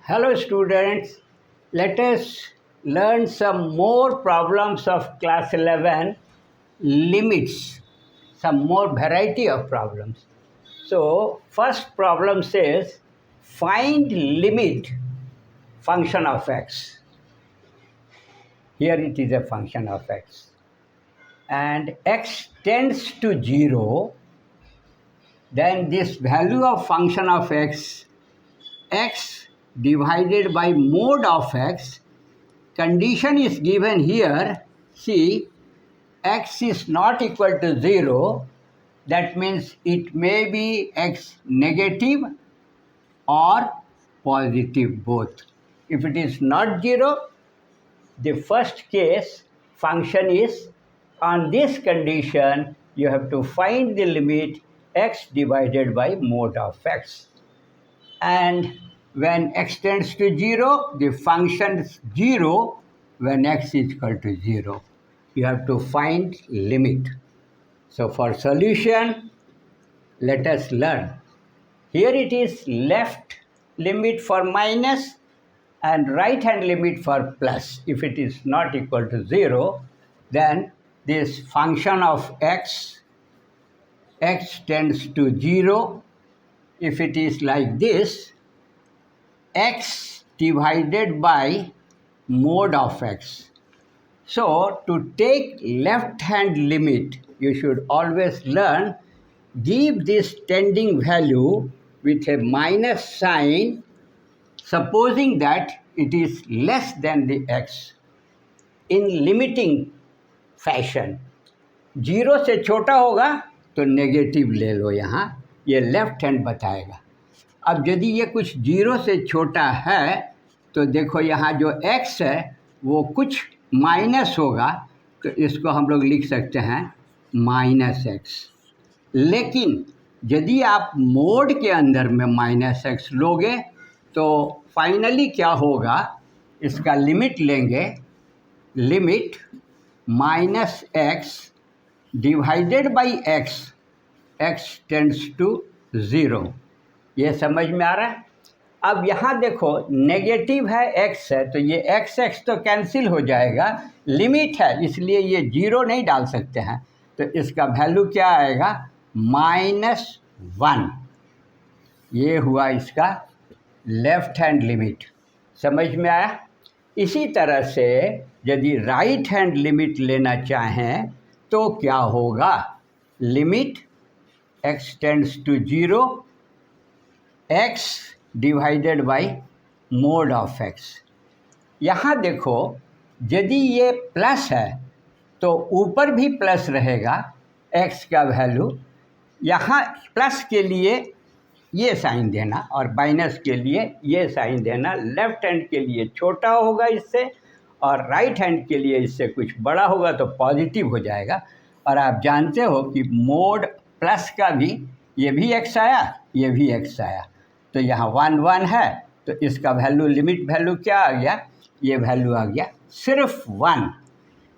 Hello students, let us learn some more problems of class 11 limits, some more variety of problems. So first problem says find limit function of x. Here it is a function of x and x tends to 0, then this value of function of x divided by mode of x, condition is given here. See, x is not equal to 0. That means it may be x negative or positive both. If it is not 0, the first case function is on this condition you have to find the limit x divided by mode of x. And when x tends to 0, the function is 0 when x is equal to 0. You have to find limit. So for solution, let us learn. Here it is left limit for minus and right hand limit for plus. If it is not equal to 0, then this function of x tends to 0. If it is like this, x divided by mode of x. So to take left hand limit, you should always learn, give this tending value with a minus sign, supposing that it is less than the x in limiting fashion. 0 से छोटा होगा तो negative ले लो, यहाँ ये left hand बताएगा. अब यदि ये कुछ 0 से छोटा है तो देखो यहाँ जो x है वो कुछ माइनस होगा, तो इसको हम लोग लिख सकते हैं माइनस एक्स. लेकिन यदि आप मोड के अंदर में माइनस एक्स लोगे तो फाइनली क्या होगा, इसका लिमिट लेंगे, limit minus x divided by x, x tends to 0. ये समझ में आ रहा है. अब यहाँ देखो नेगेटिव है, x है, तो ये x तो कैंसिल हो जाएगा, लिमिट है इसलिए ये 0 नहीं डाल सकते हैं, तो इसका वैल्यू क्या आएगा, -1. ये हुआ इसका लेफ्ट हैंड लिमिट. समझ में आया. इसी तरह से यदि राइट हैंड लिमिट लेना चाहें तो क्या होगा, limit x tends to 0, x divided by mod of x. यहाँ देखो यदि ये प्लस है तो ऊपर भी प्लस रहेगा x का वैल्यू. यहाँ प्लस के लिए ये साइन देना और माइनस के लिए ये साइन देना. लेफ्ट हैंड के लिए छोटा होगा इससे और राइट हैंड के लिए इससे कुछ बड़ा होगा तो पॉजिटिव हो जाएगा. और आप जानते हो कि मोड प्लस का भी ये भी x आया, ये भी x आया, तो यहाँ 1 1 है, तो इसका वैल्यू लिमिट वैल्यू क्या आ गया, ये वैल्यू आ गया सिर्फ 1.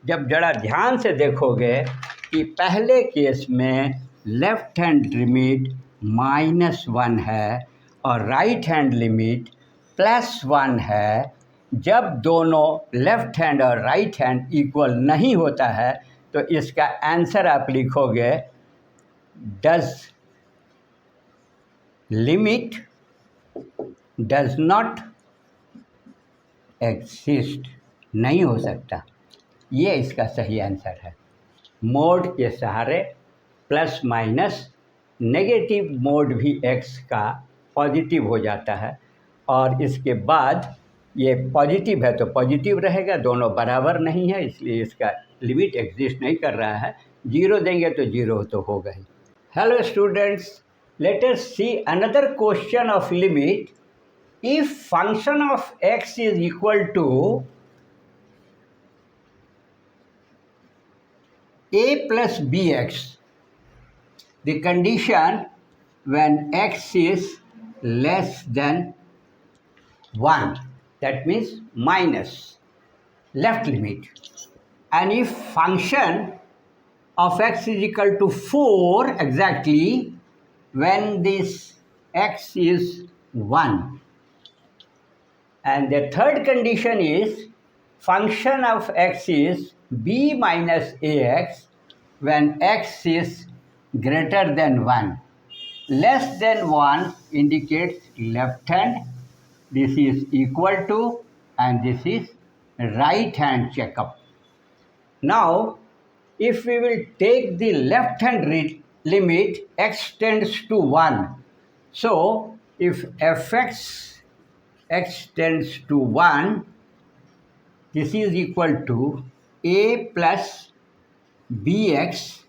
जब जरा ध्यान से देखोगे कि पहले केस में लेफ्ट हैंड लिमिट -1 है और राइट हैंड लिमिट +1 है, जब दोनों लेफ्ट हैंड और राइट हैंड इक्वल नहीं होता है तो इसका आंसर आप लिखोगे does limit does not exist. नहीं हो सकता, ये इसका सही आंसर है. मोड के सहारे प्लस माइनस, नेगेटिव मोड भी x का पॉजिटिव हो जाता है और इसके बाद ये पॉजिटिव है तो पॉजिटिव रहेगा, दोनों बराबर नहीं है इसलिए इसका लिमिट एग्जिस्ट नहीं कर रहा है. 0 देंगे तो 0 तो होगा ही. Hello students, let us see another question of limit. If function of x is equal to a plus bx, the condition when x is less than 1, that means minus left limit. And if function of x is equal to 4 exactly when this x is 1. And the third condition is function of x is b minus ax when x is greater than 1. Less than 1 indicates left hand, this is equal to, and this is right hand checkup. Now, if we will take the left hand limit, x tends to 1. So, if fx x tends to 1, this is equal to a plus bx.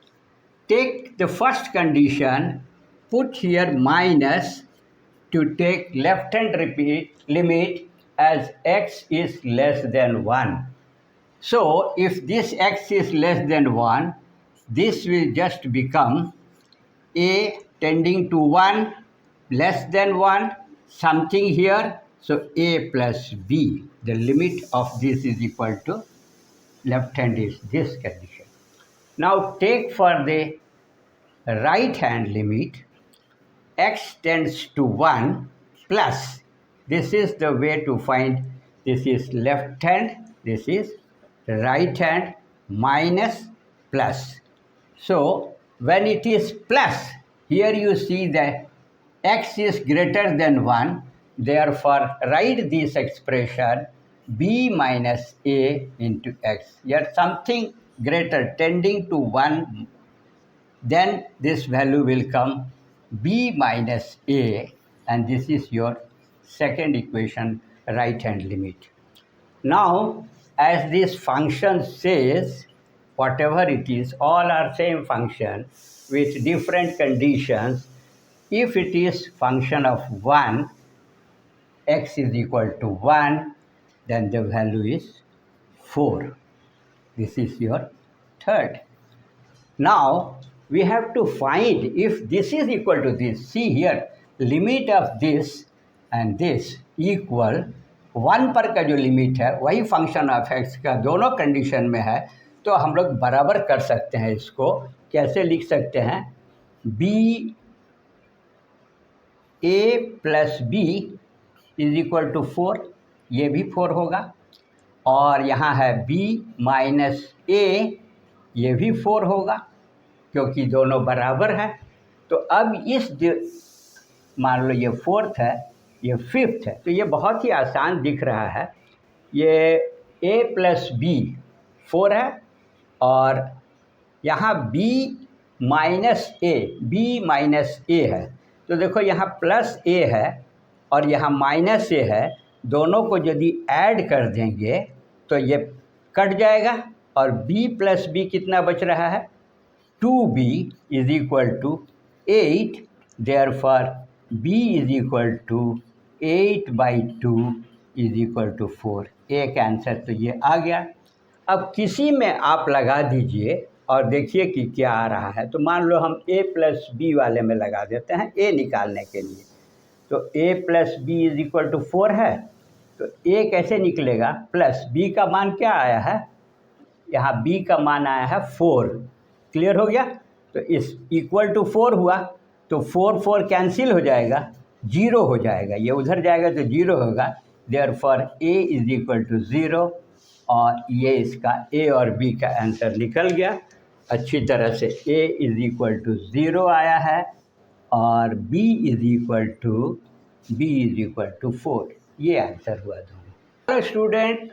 Take the first condition, put here minus to take left hand limit as x is less than 1. So, if this x is less than 1, this will just become a tending to 1, less than 1, something here. So, a plus b. The limit of this is equal to left hand is this condition. Now, take for the right hand limit, x tends to 1 plus, this is the way to find, this is left hand, this is right hand, minus plus. So, when it is plus, here you see that x is greater than 1, therefore write this expression b minus a into x. Here something greater tending to 1, then this value will come b minus a, and this is your second equation, right hand limit. Now, as this function says, whatever it is, all are same function with different conditions. If it is function of 1, x is equal to 1, then the value is 4. This is your third. Now, we have to find if this is equal to this. See here, limit of this and this equal 1 पर का जो limit है वही function of x का दोनों condition में है, तो हम लोग बराबर कर सकते हैं। इसको कैसे लिख सकते हैं, b a plus b is equal to 4, ये भी 4 होगा, और यहाँ है बी माइनस ए, ये भी 4 होगा क्योंकि दोनों बराबर है। तो अब इस मान लो ये 4th है, ये 5th है, तो ये बहुत ही आसान दिख रहा है। ये a प्लस बी 4 है और यहाँ b माइनस ए है, तो देखो यहाँ प्लस a है और यहाँ माइनस a है, दोनों को यदि ऐड कर देंगे तो ये कट जाएगा और b प्लस बी कितना बच रहा है, 2b is equal to 8, therefore b is equal to 8/2 is equal to 4। एक आंसर तो ये आ गया। अब किसी में आप लगा दीजिए और देखिए कि क्या आ रहा है। तो मान लो हम a प्लस बी वाले में लगा देते हैं a निकालने के लिए। तो a plus b is equal to 4 है, तो a कैसे निकलेगा, प्लस b का मान क्या आया है, यहाँ b का मान आया है 4। क्लियर हो गया। तो इस इक्वल टू 4 हुआ तो 4 कैंसिल हो जाएगा, 0 हो जाएगा, ये उधर जाएगा तो 0 होगा, therefore a is equal to 0, और ये इसका a और b का आंसर निकल गया। अच्छी तरह से a इज इक्वल टू 0 आया है और b इज इक्वल टू 4, ये आंसर हुआ दोनों। Student,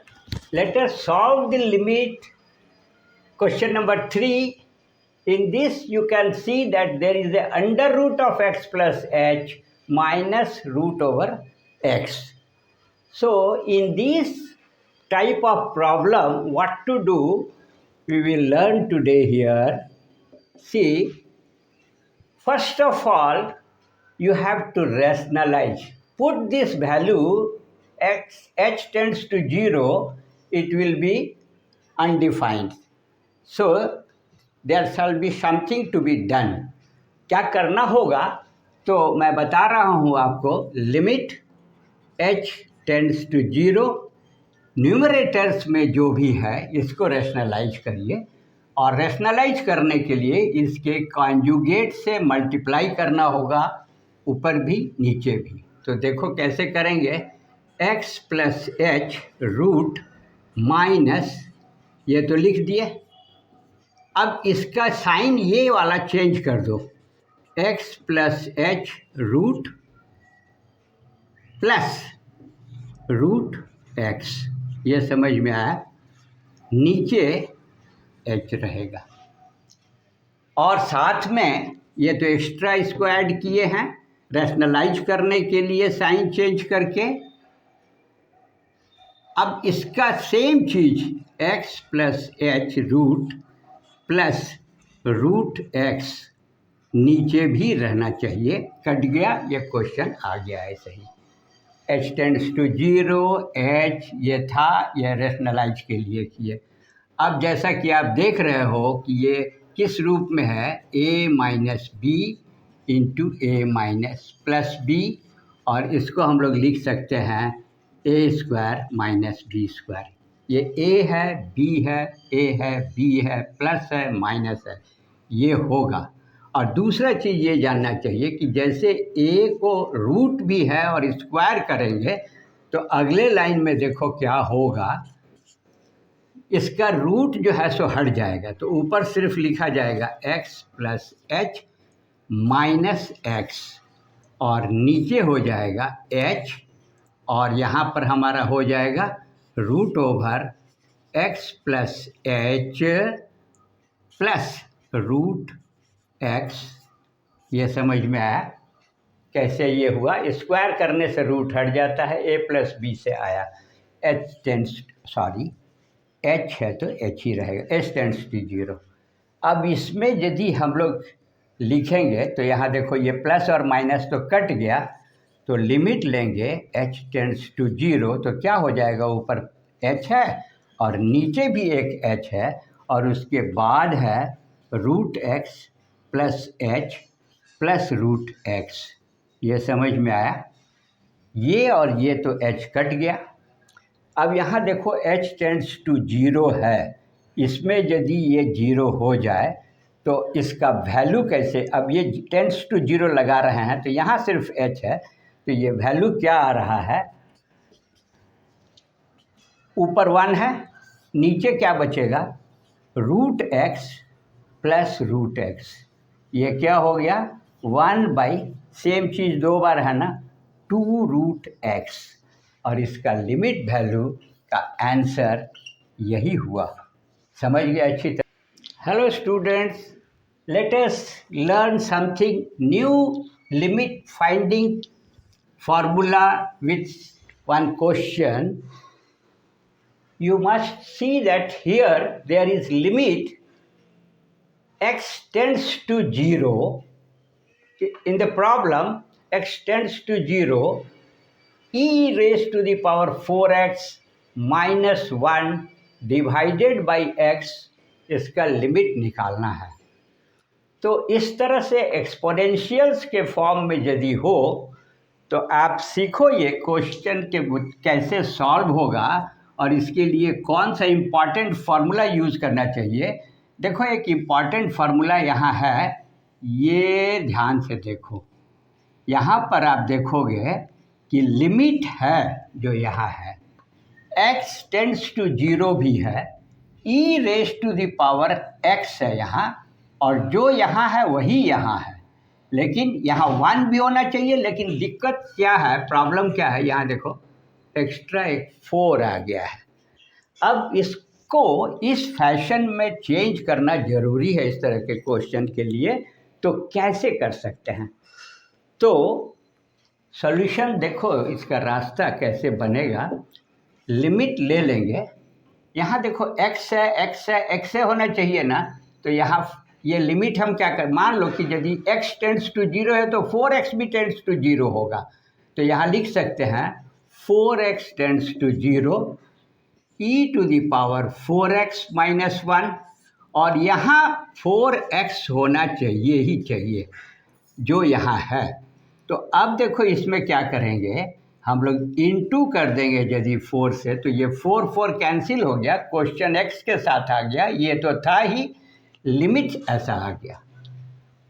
let us solve the limit question number 3। In this you can see that there is a under root of x plus h minus root over x. So in this type of problem, what to do, we will learn today here. See, first of all, you have to rationalize. Put this value h tends to 0, it will be undefined. So there shall be something to be done. क्या करना होगा, तो मैं बता रहा हूँ आपको। Limit h tends to 0, numerators में जो भी है इसको रैशनलाइज करिए, और रैशनलाइज करने के लिए इसके कॉन्जुगेट से मल्टीप्लाई करना होगा, ऊपर भी नीचे भी। तो देखो कैसे करेंगे। X plus h root minus, ये तो लिख दिए। अब इसका साइन ये वाला चेंज कर दो, x plus h root plus root x, ये समझ में आया। नीचे एच रहेगा और साथ में ये तो एक्स्ट्रा इसको ऐड किए हैं रैशनलाइज करने के लिए साइन चेंज करके। अब इसका सेम चीज x plus h root plus root x नीचे भी रहना चाहिए। कट गया, ये क्वेश्चन आ गया है सही। H tends to zero, h ये था, ये रैशनलाइज के लिए किए। अब जैसा कि आप देख रहे हो कि ये किस रूप में है, a minus b into a minus plus b, और इसको हम लोग लिख सकते हैं a square minus b square. ये a है, b है, a है, b है, प्लस है, माइनस है, ये होगा। और दूसरा चीज़ ये जानना चाहिए कि जैसे a को रूट भी है और स्क्वायर करेंगे तो अगले लाइन में देखो क्या होगा, इसका रूट जो है सो हट जाएगा, तो ऊपर सिर्फ लिखा जाएगा x plus H minus x, और नीचे हो जाएगा h, और यहाँ पर हमारा हो जाएगा root over x plus h plus root x. ये समझ में आया कैसे ये हुआ? स्क्वायर करने से रूट हट जाता है, a प्लस बी से आया, एच है तो एच ही रहेगा, एच टेंड्स टू जीरो। अब इसमें यदि हम लोग लिखेंगे तो यहाँ देखो ये प्लस और माइनस तो कट गया, तो लिमिट लेंगे एच टेंड्स टू जीरो, तो क्या हो जाएगा, ऊपर एच है और नीचे भी एक एच है, और उसके बाद है root x plus h plus root x. ये समझ में आया? ये और ये तो एच कट गया। अब यहाँ देखो h टेंड्स टू जीरो है, इसमें यदि ये जीरो हो जाए तो इसका वैल्यू कैसे, अब ये टेंड्स टू जीरो लगा रहे हैं तो यहाँ सिर्फ h है, तो ये वैल्यू क्या आ रहा है, ऊपर 1 है, नीचे क्या बचेगा, root x plus root x. ये क्या हो गया, 1 बाई सेम चीज़ 2 बार है ना, 2 रूट एक्स, और इसका लिमिट वैल्यू का आंसर यही हुआ। समझ गए अच्छी तरह? Hello students, let us learn something new, limit finding formula with one question. You must see that here there is limit x tends to 0. In the problem, x tends to 0, e raised to the power 4x minus 1 divided by x, इसका limit निकालना है। तो इस तरह से एक्सपोनेंशियल्स के form में यदि हो तो आप सीखो ये क्वेश्चन के कैसे सॉल्व होगा और इसके लिए कौन सा इम्पॉर्टेंट फार्मूला यूज़ करना चाहिए। देखो एक इम्पॉर्टेंट फार्मूला यहाँ है, ये ध्यान से देखो। यहाँ पर आप देखोगे कि लिमिट है जो यहाँ है, x टेंड्स टू 0 भी है, e raise to the power x है यहाँ, और जो यहाँ है वही यहाँ है, लेकिन यहाँ 1 भी होना चाहिए। लेकिन दिक्कत क्या है, प्रॉब्लम क्या है, यहाँ देखो एक्स्ट्रा एक 4 आ गया है। अब इसको इस फैशन में चेंज करना ज़रूरी है इस तरह के क्वेश्चन के लिए। तो कैसे कर सकते हैं, तो सॉल्यूशन देखो इसका रास्ता कैसे बनेगा। लिमिट ले लेंगे, यहाँ देखो x है, x है, x है होना चाहिए ना, तो यहाँ ये लिमिट हम क्या कर, मान लो कि यदि x टेंड्स टू 0 है तो 4x भी टेंड्स टू 0 होगा, तो यहाँ लिख सकते हैं 4x tends to 0 e to the power 4x minus 1, और यहाँ 4x होना चाहिए ही चाहिए जो यहाँ है। तो अब देखो इसमें क्या करेंगे, हम लोग इनटू कर देंगे यदि 4 से, तो ये 4 कैंसिल हो गया, क्वेश्चन x के साथ आ गया, ये तो था ही, लिमिट ऐसा आ गया।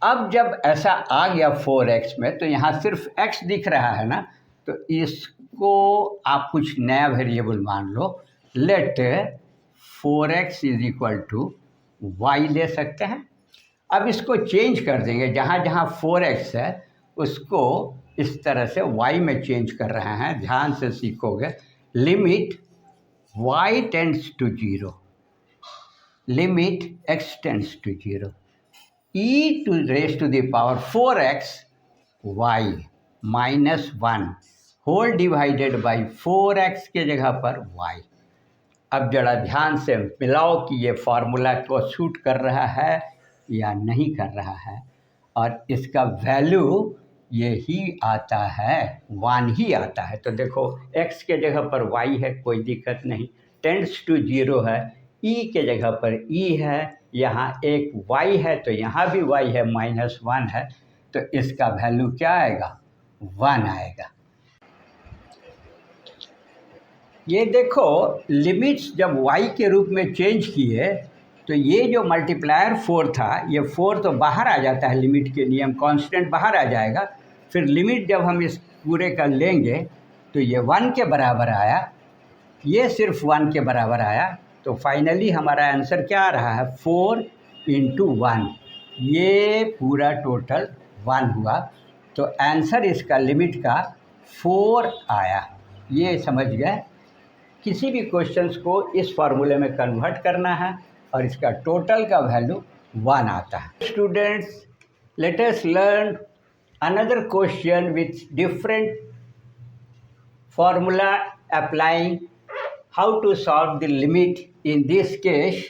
अब जब ऐसा आ गया 4x में, तो यहाँ सिर्फ x दिख रहा है ना, तो इस इसको आप कुछ नया वेरिएबल मान लो, let 4x is equal to Y ले सकते हैं। अब इसको चेंज कर देंगे, जहाँ जहाँ 4x है उसको इस तरह से y में चेंज कर रहे हैं, ध्यान से सीखोगे। Limit y tends to 0, limit x tends to 0, e to raise to the power 4x y minus 1 whole divided by 4x के जगह पर y। अब जरा ध्यान से मिलाओ कि ये फार्मूला को सूट कर रहा है या नहीं कर रहा है, और इसका वैल्यू ये ही आता है, 1 ही आता है। तो देखो x के जगह पर y है, कोई दिक्कत नहीं, टेंड्स टू 0 है, e के जगह पर e है, यहाँ एक y है तो यहाँ भी y है, -1 है, तो इसका वैल्यू क्या आएगा, 1 आएगा। ये देखो लिमिट्स जब y के रूप में चेंज किए तो ये जो मल्टीप्लायर 4 था, ये 4 तो बाहर आ जाता है, लिमिट के नियम, कांस्टेंट बाहर आ जाएगा। फिर लिमिट जब हम इस पूरे का लेंगे तो ये 1 के बराबर आया, ये सिर्फ 1 के बराबर आया, तो फाइनली हमारा आंसर क्या आ रहा है, 4 × 1, ये पूरा टोटल 1 हुआ। तो आंसर इसका लिमिट का 4 आया। ये समझ गए, किसी भी क्वेश्चंस को इस फार्मूले में कन्वर्ट करना है और इसका टोटल का वैल्यू 1 आता है। Students, let us learn another question with different formula applying how to solve the limit. In this case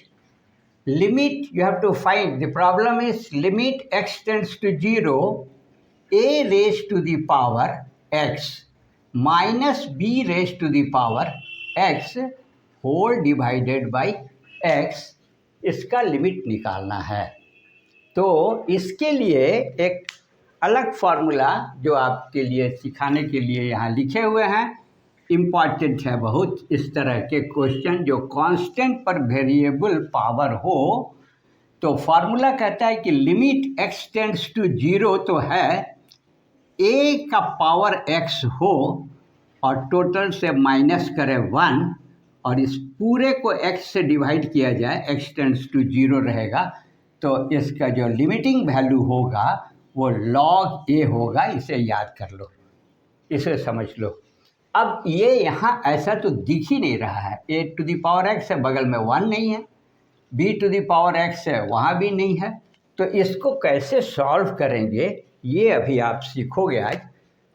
limit you have to find, the problem is limit x tends to 0, a raised to the power x minus b raised to the power x whole divided by x, इसका limit निकालना है। तो इसके लिए एक अलग formula जो आपके लिए सिखाने के लिए यहाँ लिखे हुए हैं, इम्पॉर्टेंट है बहुत। इस तरह के क्वेश्चन जो कांस्टेंट पर वेरिएबल पावर हो, तो फार्मूला कहता है कि लिमिट x टेंड्स टू 0 तो है, a का पावर x हो और टोटल से माइनस करे 1 और इस पूरे को x से डिवाइड किया जाए, x टेंड्स टू 0 रहेगा, तो इसका जो लिमिटिंग वैल्यू होगा वो log a होगा। इसे याद कर लो, इसे समझ लो। अब ये यहाँ ऐसा तो दिख ही नहीं रहा है, a to the power x है, बगल में 1 नहीं है, b to the power x है, वहाँ भी नहीं है, तो इसको कैसे सॉल्व करेंगे ये अभी आप सीखोगे आज।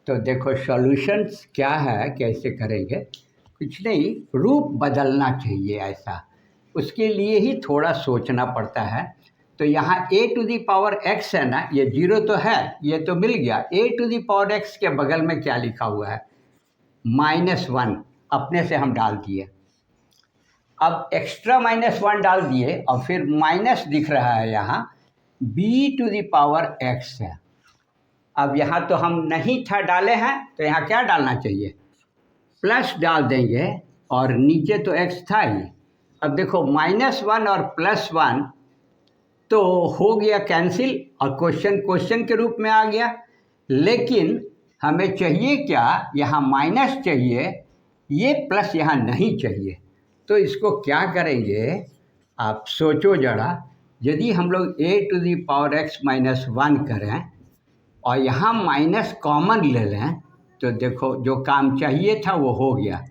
तो देखो सॉल्यूशंस क्या है, कैसे करेंगे, कुछ नहीं, रूप बदलना चाहिए ऐसा, उसके लिए ही थोड़ा सोचना पड़ता है। तो यहाँ a to the power x है ना, ये 0 तो है, ये तो मिल गया। a to the power x के बगल में क्या लिखा हुआ है, -1, अपने से हम डाल दिए। अब एक्स्ट्रा -1 डाल दिए और फिर माइनस दिख रहा है यहाँ, b to the power x है। अब यहाँ तो हम नहीं था डाले हैं, तो यहाँ क्या डालना चाहिए, प्लस डाल देंगे, और नीचे तो x था ही। अब देखो -1 और +1 तो हो गया कैंसिल और क्वेश्चन के रूप में आ गया। लेकिन हमें चाहिए क्या, यहाँ माइनस चाहिए, ये प्लस यहाँ नहीं चाहिए। तो इसको क्या करेंगे, आप सोचो जरा, यदि हम लोग a to the power x -1 करें और यहाँ माइनस कॉमन ले लें, तो देखो जो काम चाहिए था वो हो गया।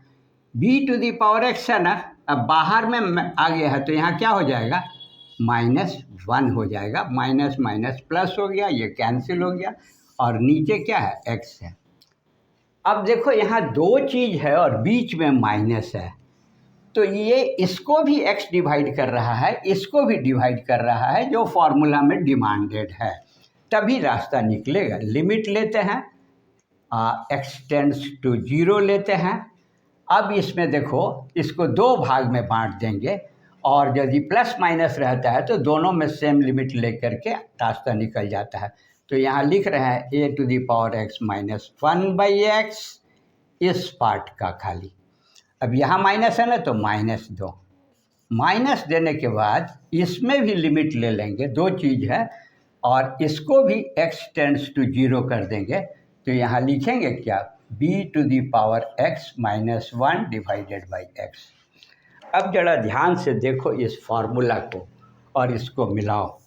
b to the power x है ना, अब बाहर में आ गया है, तो यहाँ क्या हो जाएगा, -1 हो जाएगा, माइनस माइनस प्लस हो गया, ये कैंसिल हो गया, और नीचे क्या है, x है। अब देखो यहाँ 2 चीज़ है और बीच में माइनस है, तो ये इसको भी x डिवाइड कर रहा है, इसको भी डिवाइड कर रहा है, जो फॉर्मूला में डिमांडेड है, तभी रास्ता निकलेगा। लिमिट लेते हैं, x टेंड्स टू 0 लेते हैं। अब इसमें देखो, इसको 2 भाग में बांट देंगे, और यदि प्लस माइनस रहता है तो दोनों में सेम लिमिट लेकर के रास्ता निकल जाता है। तो यहाँ लिख रहे हैं a to the power x -1/x, इस पार्ट का खाली। अब यहाँ माइनस है ना, तो -2, माइनस देने के बाद इसमें भी लिमिट ले लेंगे, 2 चीज़ है, और इसको भी x टेंड्स टू 0 कर देंगे। तो यहाँ लिखेंगे क्या, b to the power x minus 1 divided by x. अब जरा ध्यान से देखो इस फॉर्मूला को और इसको मिलाओ।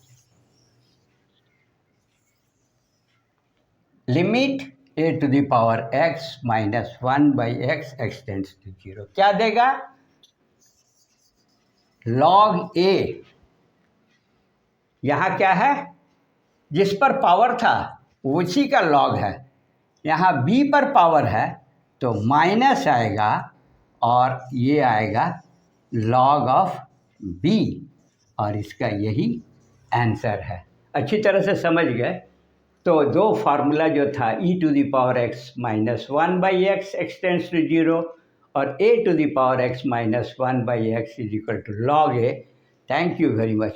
Limit a to the power x minus 1 by x x tends to 0 क्या देगा? लॉग ए, यहाँ क्या है? जिस पर पावर था उसी का लॉग है। यहाँ बी पर पावर है तो माइनस आएगा और ये आएगा लॉग ऑफ बी, और इसका यही आंसर है। अच्छी तरह से समझ गए? तो दो फार्मूला जो था e to the power x minus 1 by x x tends to 0 और a to the power x minus 1 by x is equal to log a. Thank you very much.